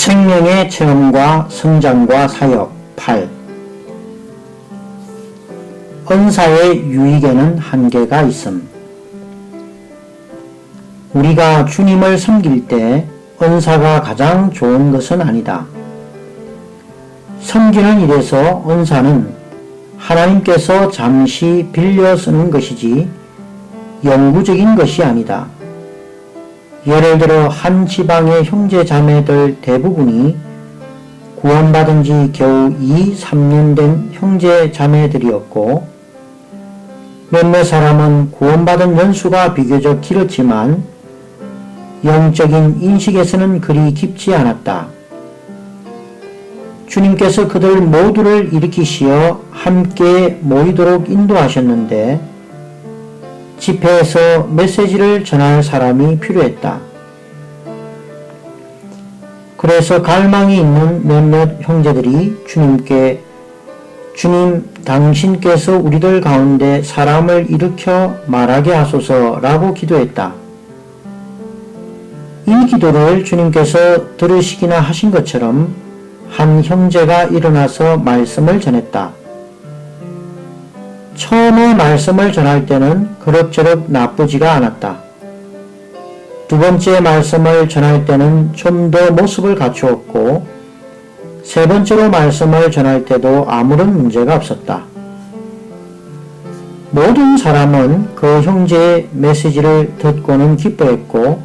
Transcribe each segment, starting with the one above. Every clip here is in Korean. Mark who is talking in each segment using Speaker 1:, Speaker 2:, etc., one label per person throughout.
Speaker 1: 생명의 체험과 성장과 사역 8. 은사의 유익에는 한계가 있음. 우리가 주님을 섬길 때 은사가 가장 좋은 것은 아니다. 섬기는 일에서 은사는 하나님께서 잠시 빌려 쓰는 것이지 영구적인 것이 아니다. 예를 들어 한 지방의 형제 자매들 대부분이 구원받은 지 겨우 2-3년 된 형제 자매들이었고, 몇몇 사람은 구원받은 연수가 비교적 길었지만 영적인 인식에서는 그리 깊지 않았다. 주님께서 그들 모두를 일으키시어 함께 모이도록 인도하셨는데 집회에서 메시지를 전할 사람이 필요했다. 그래서 갈망이 있는 몇몇 형제들이 주님께 주님, 당신께서 우리들 가운데 사람을 일으켜 말하게 하소서라고 기도했다. 이 기도를 주님께서 들으시기나 하신 것처럼 한 형제가 일어나서 말씀을 전했다. 처음에 말씀을 전할 때는 그럭저럭 나쁘지가 않았다. 두 번째 말씀을 전할 때는 좀 더 모습을 갖추었고, 세 번째로 말씀을 전할 때도 아무런 문제가 없었다. 모든 사람은 그 형제의 메시지를 듣고는 기뻐했고,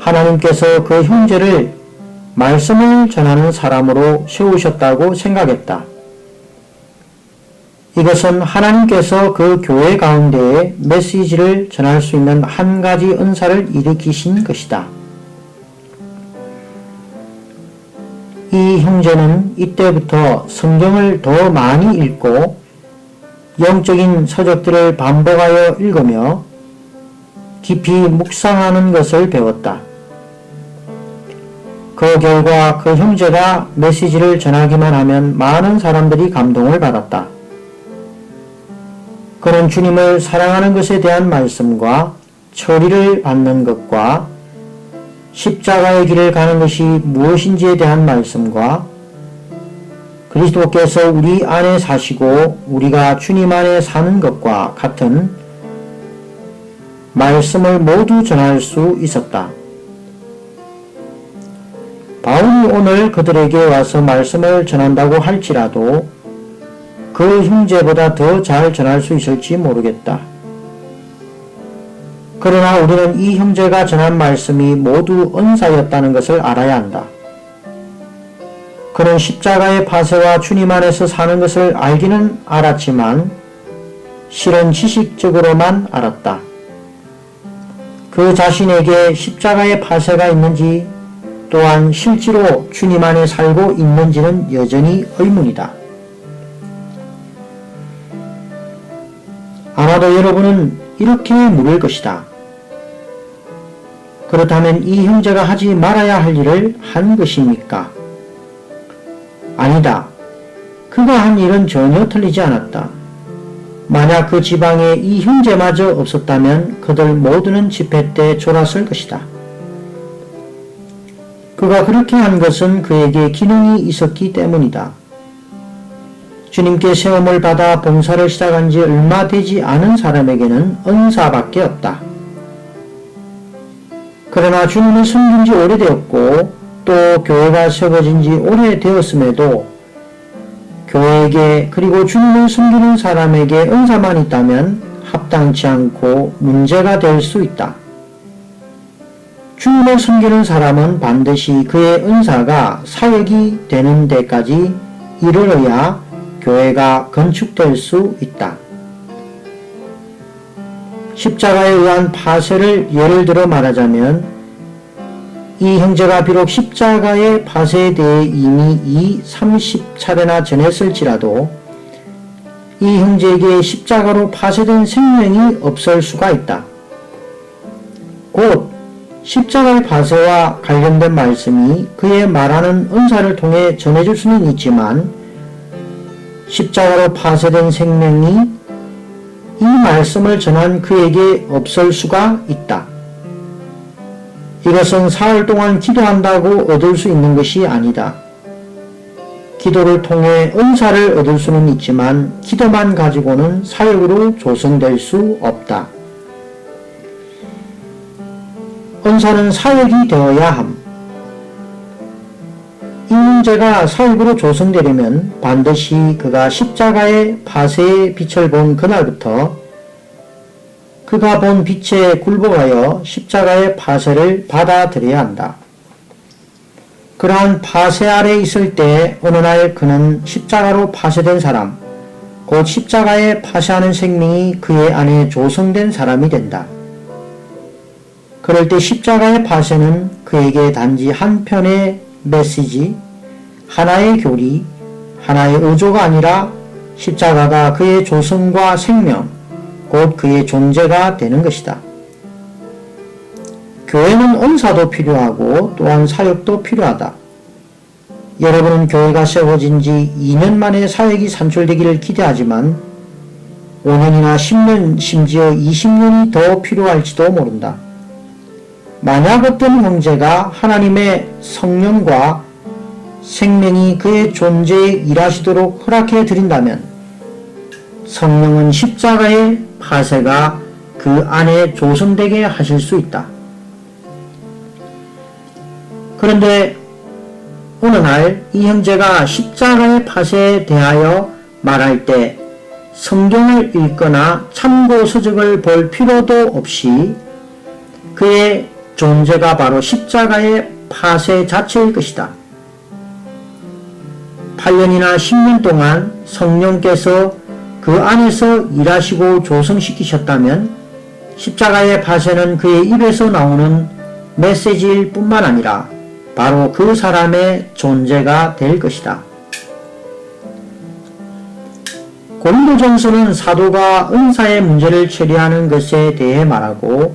Speaker 1: 하나님께서 그 형제를 말씀을 전하는 사람으로 세우셨다고 생각했다. 이것은 하나님께서 그 교회 가운데에 메시지를 전할 수 있는 한 가지 은사를 일으키신 것이다. 이 형제는 이때부터 성경을 더 많이 읽고 영적인 서적들을 반복하여 읽으며 깊이 묵상하는 것을 배웠다. 그 결과 그 형제가 메시지를 전하기만 하면 많은 사람들이 감동을 받았다. 그는 주님을 사랑하는 것에 대한 말씀과 처리를 받는 것과 십자가의 길을 가는 것이 무엇인지에 대한 말씀과 그리스도께서 우리 안에 사시고 우리가 주님 안에 사는 것과 같은 말씀을 모두 전할 수 있었다. 바울이 오늘 그들에게 와서 말씀을 전한다고 할지라도 그 형제보다 더 잘 전할 수 있을지 모르겠다. 그러나 우리는 이 형제가 전한 말씀이 모두 은사였다는 것을 알아야 한다. 그는 십자가의 파쇄와 주님 안에서 사는 것을 알기는 알았지만 실은 지식적으로만 알았다. 그 자신에게 십자가의 파쇄가 있는지 또한 실제로 주님 안에 살고 있는지는 여전히 의문이다. 아마도 여러분은 이렇게 물을 것이다. 그렇다면 이 형제가 하지 말아야 할 일을 한 것입니까? 아니다. 그가 한 일은 전혀 틀리지 않았다. 만약 그 지방에 이 형제마저 없었다면 그들 모두는 집회 때 졸았을 것이다. 그가 그렇게 한 것은 그에게 기능이 있었기 때문이다. 주님께 세움을 받아 봉사를 시작한 지 얼마 되지 않은 사람에게는 은사밖에 없다. 그러나 주님을 섬긴 지 오래되었고 또 교회가 세워진 지 오래되었음에도 교회에게 그리고 주님을 섬기는 사람에게 은사만 있다면 합당치 않고 문제가 될 수 있다. 주님을 섬기는 사람은 반드시 그의 은사가 사역이 되는 데까지 이르러야 교회가 건축될 수 있다. 십자가에 의한 파쇄를 예를 들어 말하자면 이 형제가 비록 십자가의 파쇄에 대해 이미 30차례나 전했을지라도 이 형제에게 십자가로 파쇄된 생명이 없을 수가 있다. 곧 십자가의 파쇄와 관련된 말씀이 그의 말하는 은사를 통해 전해줄 수는 있지만 십자가로 파쇄된 생명이 이 말씀을 전한 그에게 없을 수가 있다. 이것은 사흘 동안 기도한다고 얻을 수 있는 것이 아니다. 기도를 통해 은사를 얻을 수는 있지만 기도만 가지고는 사역으로 조성될 수 없다. 은사는 사역이 되어야 함. 이 문제가 사역으로 조성되려면 반드시 그가 십자가의 파쇄의 빛을 본 그날부터 그가 본 빛에 굴복하여 십자가의 파쇄를 받아들여야 한다. 그러한 파쇄 아래 있을 때 어느 날 그는 십자가로 파쇄된 사람, 곧 십자가에 파쇄하는 생명이 그의 안에 조성된 사람이 된다. 그럴 때 십자가의 파쇄는 그에게 단지 한편의 메시지, 하나의 교리, 하나의 의조가 아니라 십자가가 그의 조성과 생명, 곧 그의 존재가 되는 것이다. 교회는 은사도 필요하고 또한 사역도 필요하다. 여러분은 교회가 세워진 지 2년 만에 사역이 산출되기를 기대하지만 5년이나 10년, 심지어 20년이 더 필요할지도 모른다. 만약 어떤 형제가 하나님의 성령과 생명이 그의 존재에 일하시도록 허락해 드린다면 성령은 십자가의 파쇄가 그 안에 조성되게 하실 수 있다. 그런데 어느 날 이 형제가 십자가의 파쇄에 대하여 말할 때 성경을 읽거나 참고 서적을 볼 필요도 없이 그의 존재가 바로 십자가의 파쇄 자체일 것이다. 8년이나 10년 동안 성령께서 그 안에서 일하시고 조성시키셨다면 십자가의 파쇄는 그의 입에서 나오는 메시지일 뿐만 아니라 바로 그 사람의 존재가 될 것이다. 고린도전서는 사도가 은사의 문제를 처리하는 것에 대해 말하고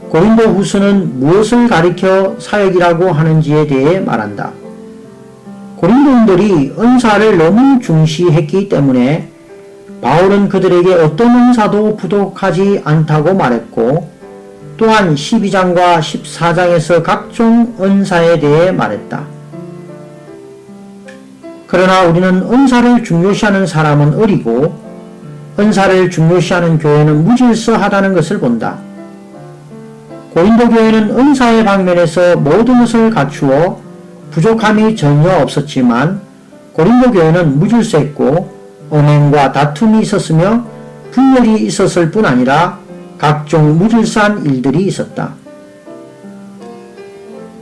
Speaker 1: 고린도후서는 무엇을 가리켜 사역이라고 하는지에 대해 말한다. 고린도인들이 은사를 너무 중시했기 때문에 바울은 그들에게 어떤 은사도 부족하지 않다고 말했고 또한 12장과 14장에서 각종 은사에 대해 말했다. 그러나 우리는 은사를 중요시하는 사람은 어리고 은사를 중요시하는 교회는 무질서하다는 것을 본다. 고린도 교회는 은사의 방면에서 모든 것을 갖추어 부족함이 전혀 없었지만 고린도 교회는 무질서했고 언행과 다툼이 있었으며 분열이 있었을 뿐 아니라 각종 무질서한 일들이 있었다.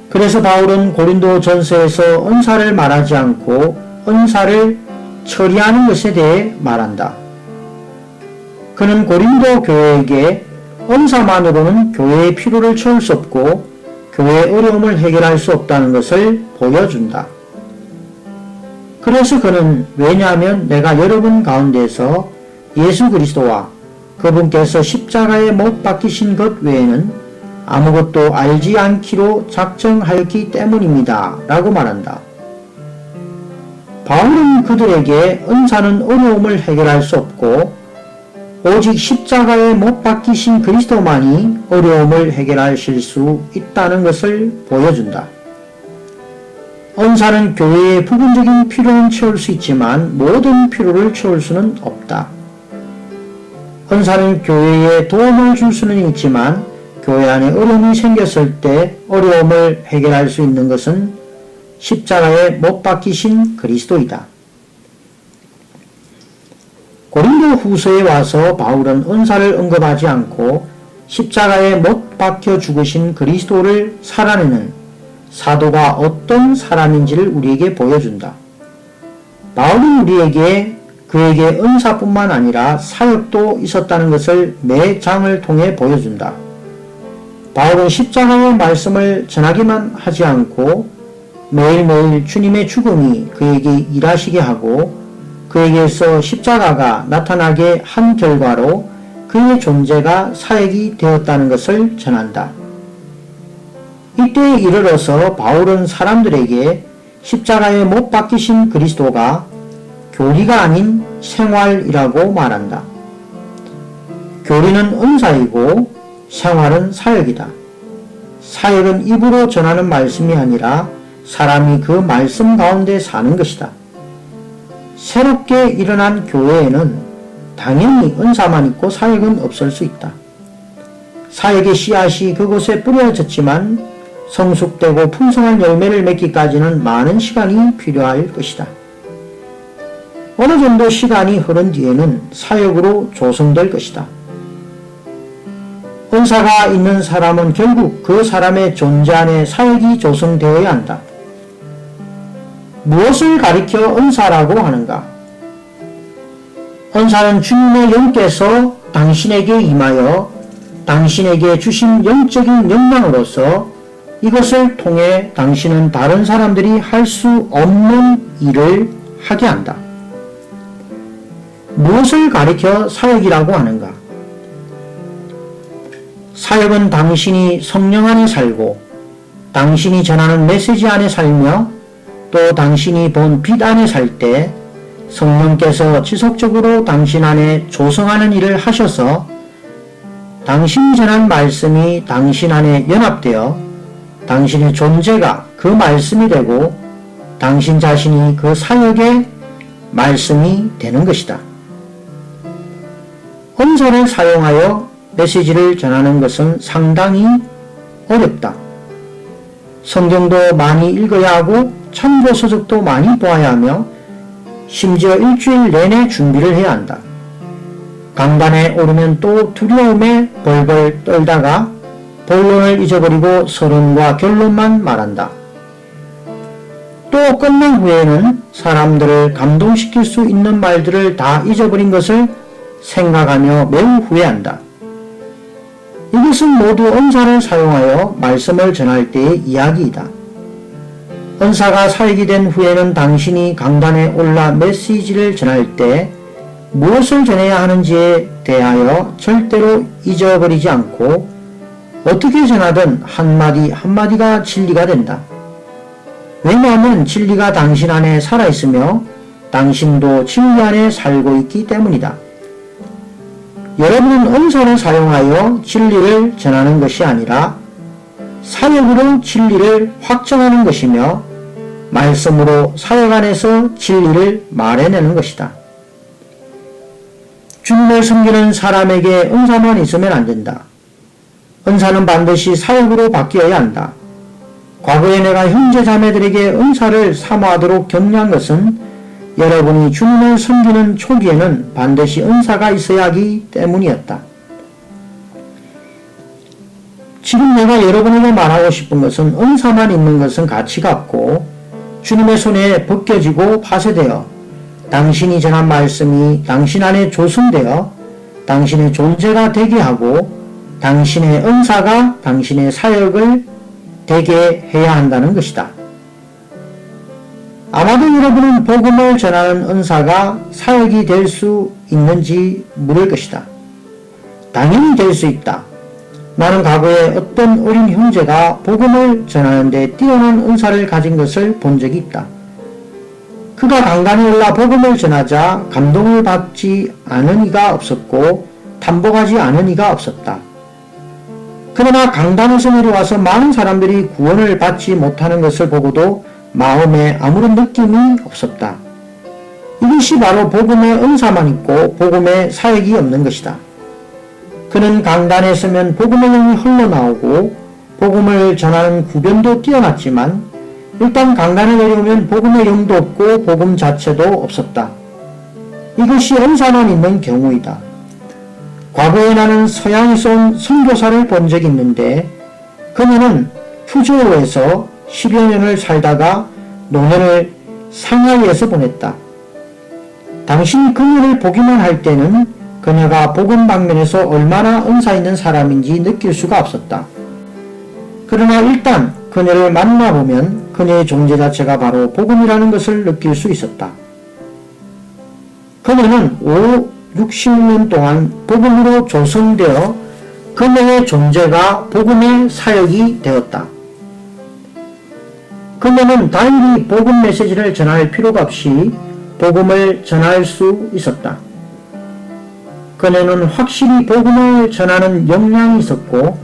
Speaker 1: 그래서 바울은 고린도 전서에서 은사를 말하지 않고 은사를 처리하는 것에 대해 말한다. 그는 고린도 교회에게 은사만으로는 교회의 필요를 채울 수 없고 교회의 어려움을 해결할 수 없다는 것을 보여준다. 그래서 그는 왜냐하면 내가 여러분 가운데서 예수 그리스도와 그분께서 십자가에 못 박히신 것 외에는 아무것도 알지 않기로 작정하였기 때문입니다. 라고 말한다. 바울은 그들에게 은사는 어려움을 해결할 수 없고 오직 십자가에 못 박히신 그리스도만이 어려움을 해결하실 수 있다는 것을 보여준다. 은사는 교회의 부분적인 필요는 채울 수 있지만 모든 필요를 채울 수는 없다. 은사는 교회에 도움을 줄 수는 있지만 교회 안에 어려움이 생겼을 때 어려움을 해결할 수 있는 것은 십자가에 못 박히신 그리스도이다. 고린도 후서에 와서 바울은 은사를 언급하지 않고 십자가에 못 박혀 죽으신 그리스도를 살아내는 사도가 어떤 사람인지를 우리에게 보여준다. 바울은 우리에게 그에게 은사뿐만 아니라 사역도 있었다는 것을 매 장을 통해 보여준다. 바울은 십자가의 말씀을 전하기만 하지 않고 매일매일 주님의 죽음이 그에게 일하시게 하고 그에게서 십자가가 나타나게 한 결과로 그의 존재가 사역이 되었다는 것을 전한다. 이때에 이르러서 바울은 사람들에게 십자가에 못 박히신 그리스도가 교리가 아닌 생활이라고 말한다. 교리는 은사이고 생활은 사역이다. 사역은 입으로 전하는 말씀이 아니라 사람이 그 말씀 가운데 사는 것이다. 새롭게 일어난 교회에는 당연히 은사만 있고 사역은 없을 수 있다. 사역의 씨앗이 그곳에 뿌려졌지만 성숙되고 풍성한 열매를 맺기까지는 많은 시간이 필요할 것이다. 어느 정도 시간이 흐른 뒤에는 사역으로 조성될 것이다. 은사가 있는 사람은 결국 그 사람의 존재 안에 사역이 조성되어야 한다. 무엇을 가리켜 은사라고 하는가? 은사는 주님의 영께서 당신에게 임하여 당신에게 주신 영적인 역량으로서 이것을 통해 당신은 다른 사람들이 할 수 없는 일을 하게 한다. 무엇을 가리켜 사역이라고 하는가? 사역은 당신이 성령 안에 살고 당신이 전하는 메시지 안에 살며 또 당신이 본 빛 안에 살 때 성령께서 지속적으로 당신 안에 조성하는 일을 하셔서 당신이 전한 말씀이 당신 안에 연합되어 당신의 존재가 그 말씀이 되고 당신 자신이 그 사역의 말씀이 되는 것이다. 은사를 사용하여 메시지를 전하는 것은 상당히 어렵다. 성경도 많이 읽어야 하고 참고 서적도 많이 보아야 하며 심지어 일주일 내내 준비를 해야 한다. 강단에 오르면 또 두려움에 벌벌 떨다가 본론을 잊어버리고 서론과 결론만 말한다. 또 끝난 후에는 사람들을 감동시킬 수 있는 말들을 다 잊어버린 것을 생각하며 매우 후회한다. 이것은 모두 은사를 사용하여 말씀을 전할 때의 이야기이다. 은사가 사역이 된 후에는 당신이 강단에 올라 메시지를 전할 때 무엇을 전해야 하는지에 대하여 절대로 잊어버리지 않고 어떻게 전하든 한마디 한마디가 진리가 된다. 왜냐하면 진리가 당신 안에 살아있으며 당신도 진리 안에 살고 있기 때문이다. 여러분은 은사를 사용하여 진리를 전하는 것이 아니라 사역으로 진리를 확정하는 것이며 말씀으로 사역 안에서 진리를 말해내는 것이다. 주님을 섬기는 사람에게 은사만 있으면 안 된다. 은사는 반드시 사역으로 바뀌어야 한다. 과거에 내가 형제 자매들에게 은사를 사모하도록 격려한 것은 여러분이 주님을 섬기는 초기에는 반드시 은사가 있어야 하기 때문이었다. 지금 내가 여러분에게 말하고 싶은 것은 은사만 있는 것은 가치가 없고 주님의 손에 벗겨지고 파쇄되어 당신이 전한 말씀이 당신 안에 조성되어 당신의 존재가 되게 하고 당신의 은사가 당신의 사역을 되게 해야 한다는 것이다. 아마도 여러분은 복음을 전하는 은사가 사역이 될 수 있는지 물을 것이다. 당연히 될 수 있다. 나는 과거에 어떤 어린 형제가 복음을 전하는 데 뛰어난 은사를 가진 것을 본 적이 있다. 그가 강단에 올라 복음을 전하자 감동을 받지 않은 이가 없었고 탐복하지 않은 이가 없었다. 그러나 강단에서 내려와서 많은 사람들이 구원을 받지 못하는 것을 보고도 마음에 아무런 느낌이 없었다. 이것이 바로 복음의 은사만 있고 복음의 사역이 없는 것이다. 그는 강단에 서면 복음의 영이 흘러나오고 복음을 전하는 구변도 뛰어났지만 일단 강단에 내려오면 복음의 영도 없고 복음 자체도 없었다. 이것이 은사만 있는 경우이다. 과거에 나는 서양에서 온 선교사를 본 적이 있는데 그녀는 푸조오에서 10여 년을 살다가 노년을 상하이에서 보냈다. 당신이 그녀를 보기만 할 때는 그녀가 복음 방면에서 얼마나 은사 있는 사람인지 느낄 수가 없었다. 그러나 일단 그녀를 만나보면 그녀의 존재 자체가 바로 복음이라는 것을 느낄 수 있었다. 그녀는 60년 동안 복음으로 조성되어 그녀의 존재가 복음의 사역이 되었다. 그녀는 단지 복음 메시지를 전할 필요가 없이 복음을 전할 수 있었다. 그녀는 확실히 복음을 전하는 역량이 있었고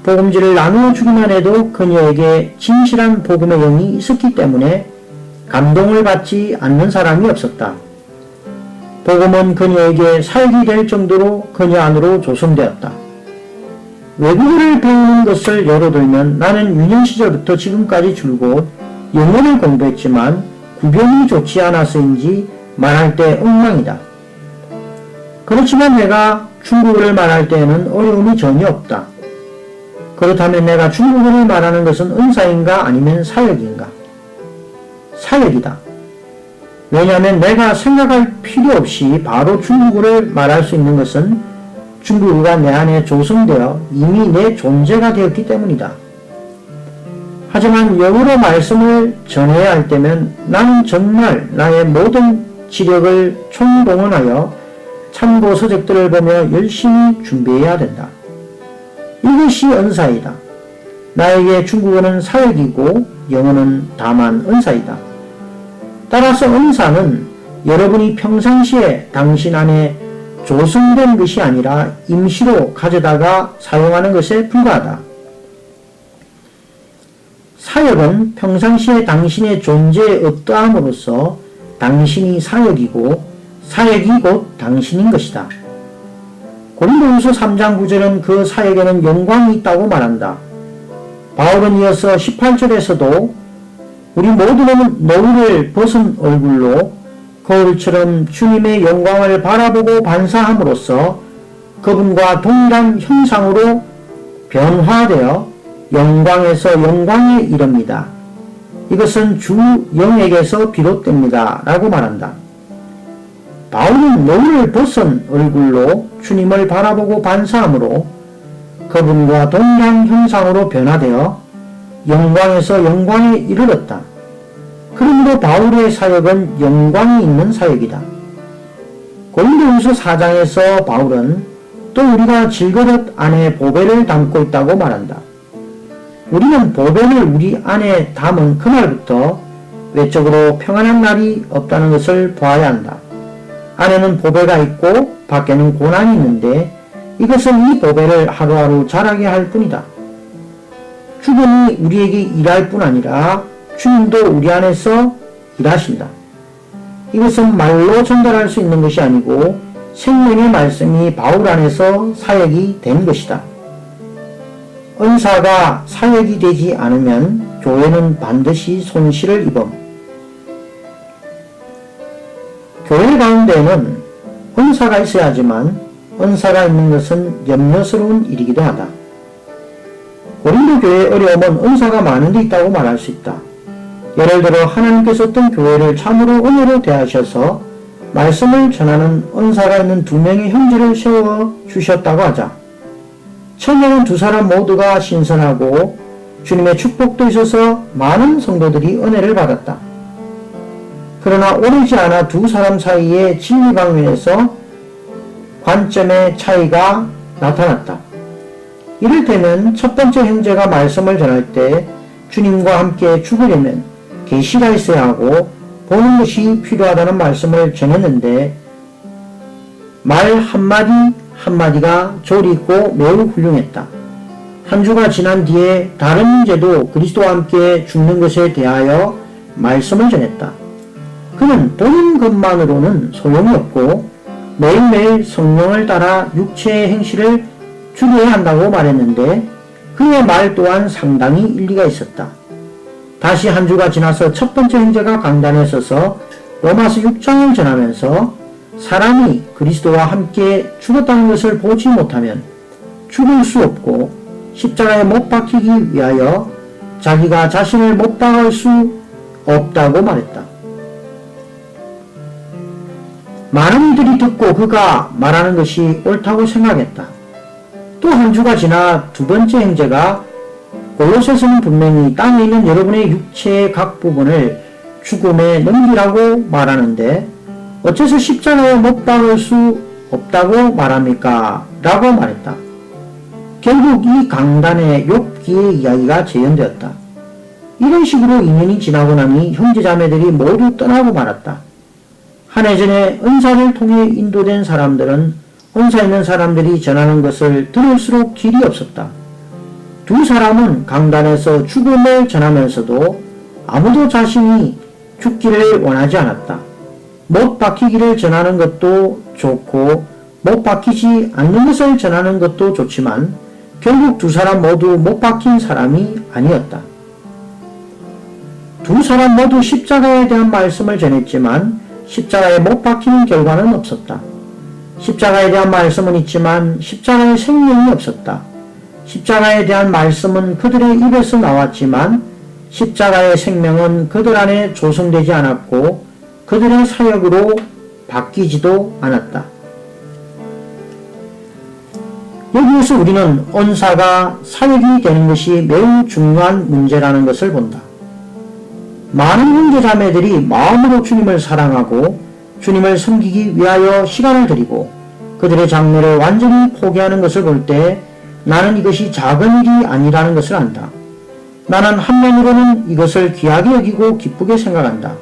Speaker 1: 복음지를 나누어 주기만 해도 그녀에게 진실한 복음의 영이 있었기 때문에 감동을 받지 않는 사람이 없었다. 복음은 그녀에게 살기 될 정도로 그녀 안으로 조성되었다. 외국어를 배우는 것을 예로 들면 나는 유년 시절부터 지금까지 줄곧 영어를 공부했지만 구변이 좋지 않아서인지 말할 때 엉망이다. 그렇지만 내가 중국어를 말할 때에는 어려움이 전혀 없다. 그렇다면 내가 중국어를 말하는 것은 은사인가 아니면 사역인가? 사역이다. 왜냐하면 내가 생각할 필요 없이 바로 중국어를 말할 수 있는 것은 중국어가 내 안에 조성되어 이미 내 존재가 되었기 때문이다. 하지만 영어로 말씀을 전해야 할 때면 나는 정말 나의 모든 지력을 총동원하여 참고 서적들을 보며 열심히 준비해야 된다. 이것이 은사이다. 나에게 중국어는 사역이고 영어는 다만 은사이다. 따라서 은사는 여러분이 평상시에 당신 안에 조성된 것이 아니라 임시로 가져다가 사용하는 것에 불과하다. 사역은 평상시에 당신의 존재에 어떠함으로써 당신이 사역이고 사역이 곧 당신인 것이다. 고린도후서 3장 9절은 그 사역에는 영광이 있다고 말한다. 바울은 이어서 18절에서도 우리 모두는 노을을 벗은 얼굴로 거울처럼 주님의 영광을 바라보고 반사함으로써 그분과 동일한 형상으로 변화되어 영광에서 영광에 이릅니다. 이것은 주 영에게서 비롯됩니다. 라고 말한다. 바울은 노을을 벗은 얼굴로 주님을 바라보고 반사함으로 그분과 동일한 형상으로 변화되어 영광에서 영광에 이르렀다. 그러므로 바울의 사역은 영광이 있는 사역이다. 고린도후서 4장에서 바울은 또 우리가 질그릇 안에 보배를 담고 있다고 말한다. 우리는 보배를 우리 안에 담은 그날부터 외적으로 평안한 날이 없다는 것을 보아야 한다. 안에는 보배가 있고 밖에는 고난이 있는데 이것은 이 보배를 하루하루 자라게 할 뿐이다. 죽음이 우리에게 일할 뿐 아니라 주님도 우리 안에서 일하신다. 이것은 말로 전달할 수 있는 것이 아니고 생명의 말씀이 바울 안에서 사역이 된 것이다. 은사가 사역이 되지 않으면 교회는 반드시 손실을 입음. 교회 가운데에는 은사가 있어야 하지만 은사가 있는 것은 염려스러운 일이기도 하다. 고린도 교회의 어려움은 은사가 많은 데 있다고 말할 수 있다. 예를 들어 하나님께서 어떤 교회를 참으로 은혜로 대하셔서 말씀을 전하는 은사가 있는 2명의 형제를 세워 주셨다고 하자. 처음에는 2사람 모두가 신선하고 주님의 축복도 있어서 많은 성도들이 은혜를 받았다. 그러나 오래지 않아 2사람 사이의 진리 방면에서 관점의 차이가 나타났다. 이를테면 첫 번째 형제가 말씀을 전할 때 주님과 함께 죽으려면 계시가 있어야 하고 보는 것이 필요하다는 말씀을 전했는데 말 한마디 한마디가 조리 있고 매우 훌륭했다. 한 주가 지난 뒤에 다른 형제도 그리스도와 함께 죽는 것에 대하여 말씀을 전했다. 그는 보는 것만으로는 소용이 없고 매일매일 성령을 따라 육체의 행실을 줄여야 한다고 말했는데 그의 말 또한 상당히 일리가 있었다. 다시 한 주가 지나서 첫 번째 형제가 강단에 서서 로마서 6장을 전하면서 사람이 그리스도와 함께 죽었다는 것을 보지 못하면 죽을 수 없고 십자가에 못 박히기 위하여 자기가 자신을 못 박을 수 없다고 말했다. 많은 이들이 듣고 그가 말하는 것이 옳다고 생각했다. 또 한 주가 지나 2번째 형제가 골로새서는 분명히 땅에 있는 여러분의 육체의 각 부분을 죽음에 넘기라고 말하는데 어째서 십자가에 못 박을 수 없다고 말합니까? 라고 말했다. 결국 이 강단의 욥기의 이야기가 재현되었다. 이런 식으로 2년이 지나고 나니 형제자매들이 모두 떠나고 말았다. 한 해 전에 은사를 통해 인도된 사람들은 은사 있는 사람들이 전하는 것을 들을수록 길이 없었다. 두 사람은 강단에서 죽음을 전하면서도 아무도 자신이 죽기를 원하지 않았다. 못 박히기를 전하는 것도 좋고 못 박히지 않는 것을 전하는 것도 좋지만 결국 두 사람 모두 못 박힌 사람이 아니었다. 두 사람 모두 십자가에 대한 말씀을 전했지만 십자가에 못 박히는 결과는 없었다. 십자가에 대한 말씀은 있지만 십자가의 생명이 없었다. 십자가에 대한 말씀은 그들의 입에서 나왔지만 십자가의 생명은 그들 안에 조성되지 않았고 그들의 사역으로 바뀌지도 않았다. 여기에서 우리는 언사가 사역이 되는 것이 매우 중요한 문제라는 것을 본다. 많은 형제자매들이 마음으로 주님을 사랑하고 주님을 섬기기 위하여 시간을 들이고 그들의 장래를 완전히 포기하는 것을 볼 때 나는 이것이 작은 일이 아니라는 것을 안다. 나는 한면으로는 이것을 귀하게 여기고 기쁘게 생각한다.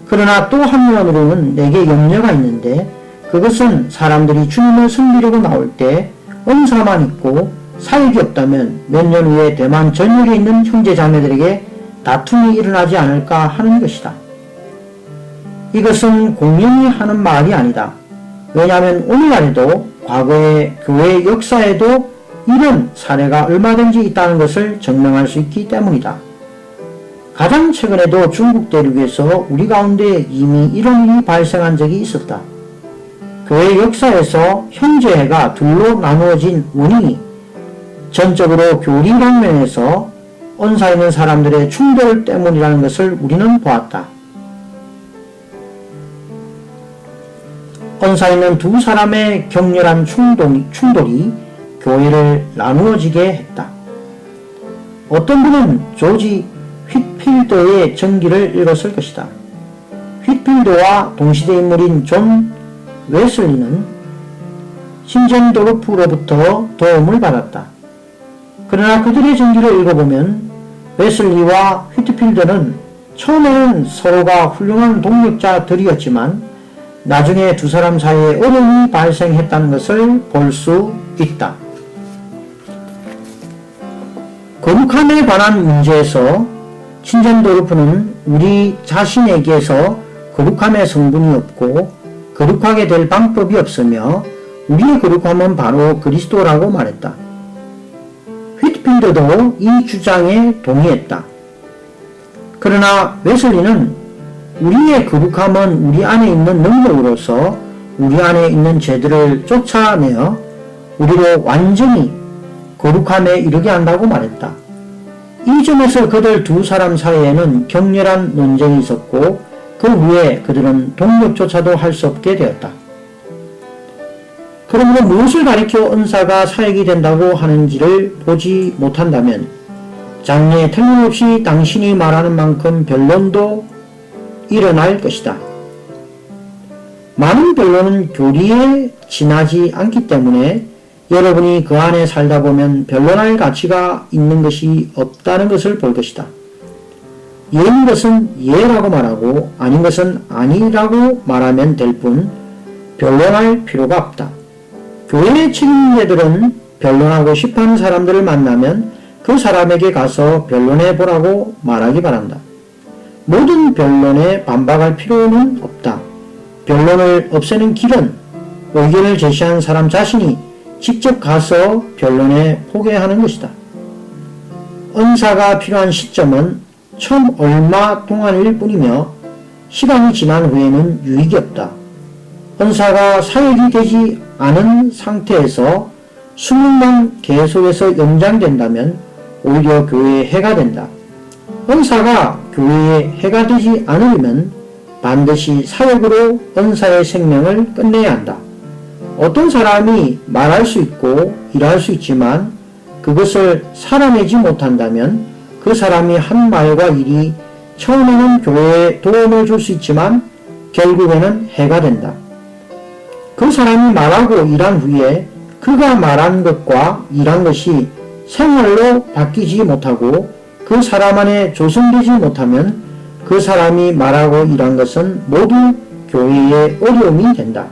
Speaker 1: 그러나 또 한면으로는 내게 염려가 있는데 그것은 사람들이 주님을 섬기려고 나올 때 언사만 있고 사역이 없다면 몇 년 후에 대만 전역에 있는 형제자매들에게 다툼이 일어나지 않을까 하는 것이다. 이것은 공연히 하는 말이 아니다. 왜냐하면 오늘날에도 과거의 교회 역사에도 이런 사례가 얼마든지 있다는 것을 증명할 수 있기 때문이다. 가장 최근에도 중국 대륙에서 우리 가운데 이미 이런 일이 발생한 적이 있었다. 교회 역사에서 형제회가 둘로 나누어진 원인이 전적으로 교리학 면에서 언사 있는 사람들의 충돌 때문이라는 것을 우리는 보았다. 언사 있는 두 사람의 격렬한 충돌이 교회를 나누어지게 했다. 어떤 분은 조지 휘필더의 전기를 읽었을 것이다. 휘필더와 동시대 인물인 존 웨슬리는 신젠도르프로부터 도움을 받았다. 그러나 그들의 전기를 읽어보면 웨슬리와 휘트필더는 처음에는 서로가 훌륭한 동력자들이었지만 나중에 두 사람 사이에 어려움이 발생했다는 것을 볼 수 있다. 거룩함에 관한 문제에서 신젠도르프는 우리 자신에게서 거룩함의 성분이 없고 거룩하게 될 방법이 없으며 우리의 거룩함은 바로 그리스도라고 말했다. 휘트필더도 이 주장에 동의했다. 그러나 웨슬리는 우리의 거룩함은 우리 안에 있는 능력으로서 우리 안에 있는 죄들을 쫓아내어 우리로 완전히 거룩함에 이르게 한다고 말했다. 이 점에서 그들 두 사람 사이에는 격렬한 논쟁이 있었고 그 후에 그들은 동력조차도 할 수 없게 되었다. 그러므로 무엇을 가리켜 은사가 사역이 된다고 하는지를 보지 못한다면 장래에 틀림없이 당신이 말하는 만큼 변론도 일어날 것이다. 많은 변론은 교리에 지나지 않기 때문에 여러분이 그 안에 살다 보면 변론할 가치가 있는 것이 없다는 것을 볼 것이다. 예인 것은 예라고 말하고 아닌 것은 아니라고 말하면 될 뿐 변론할 필요가 없다. 교회의 책임자들은 변론하고 싶어하는 사람들을 만나면 그 사람에게 가서 변론해 보라고 말하기 바란다. 모든 변론에 반박할 필요는 없다. 변론을 없애는 길은 의견을 제시한 사람 자신이 직접 가서 변론에 포기하는 것이다. 은사가 필요한 시점은 처음 얼마 동안일 뿐이며 시간이 지난 후에는 유익이 없다. 은사가 사역이 되지 않은 상태에서 수명만 계속해서 연장된다면 오히려 교회에 해가 된다. 은사가 교회에 해가 되지 않으려면 반드시 사역으로 은사의 생명을 끝내야 한다. 어떤 사람이 말할 수 있고 일할 수 있지만 그것을 살아내지 못한다면 그 사람이 한 말과 일이 처음에는 교회에 도움을 줄 수 있지만 결국에는 해가 된다. 그 사람이 말하고 일한 후에 그가 말한 것과 일한 것이 생활로 바뀌지 못하고 그 사람 안에 조성되지 못하면 그 사람이 말하고 일한 것은 모두 교회의 어려움이 된다.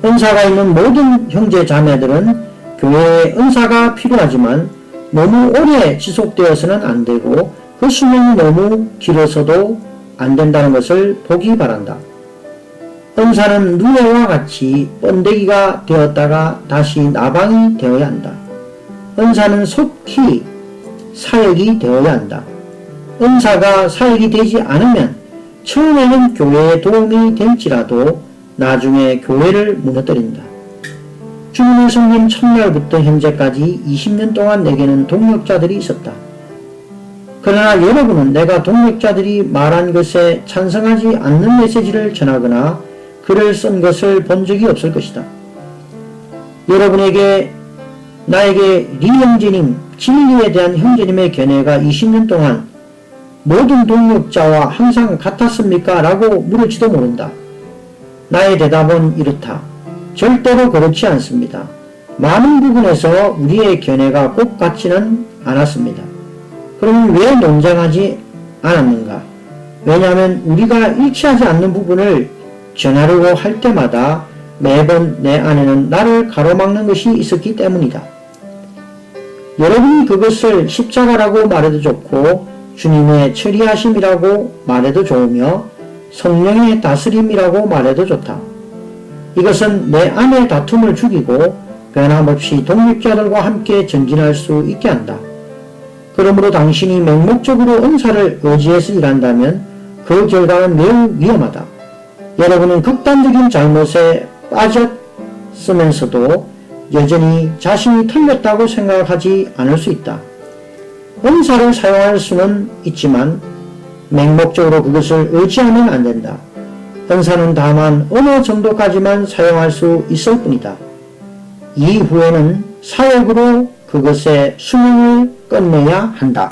Speaker 1: 은사가 있는 모든 형제 자매들은 교회에 은사가 필요하지만 너무 오래 지속되어서는 안 되고 그 수명이 너무 길어서도 안 된다는 것을 보기 바란다. 은사는 누에와 같이 번데기가 되었다가 다시 나방이 되어야 한다. 은사는 속히 사역이 되어야 한다. 은사가 사역이 되지 않으면 처음에는 교회에 도움이 될지라도 나중에 교회를 무너뜨린다. 주님을 섬긴 첫날부터 현재까지 20년 동안 내게는 동역자들이 있었다. 그러나 여러분은 내가 동역자들이 말한 것에 찬성하지 않는 메시지를 전하거나 글을 쓴 것을 본 적이 없을 것이다. 여러분에게 나에게 리 형제님, 진리에 대한 형제님의 견해가 20년 동안 모든 동역자와 항상 같았습니까? 라고 물을지도 모른다. 나의 대답은 이렇다. 절대로 그렇지 않습니다. 많은 부분에서 우리의 견해가 꼭 같지는 않았습니다. 그럼 왜 논쟁하지 않았는가? 왜냐하면 우리가 일치하지 않는 부분을 전하려고 할 때마다 매번 내 안에는 나를 가로막는 것이 있었기 때문이다. 여러분이 그것을 십자가라고 말해도 좋고 주님의 처리하심이라고 말해도 좋으며 성령의 다스림이라고 말해도 좋다. 이것은 내 안의 다툼을 죽이고 변함없이 동역자들과 함께 전진할 수 있게 한다. 그러므로 당신이 맹목적으로 은사를 의지해서 일한다면 그 결과는 매우 위험하다. 여러분은 극단적인 잘못에 빠졌으면서도 여전히 자신이 틀렸다고 생각하지 않을 수 있다. 은사를 사용할 수는 있지만 맹목적으로 그것을 의지하면 안 된다. 은사는 다만 어느 정도까지만 사용할 수 있을 뿐이다. 이후에는 사역으로 그것의 수명을 끝내야 한다.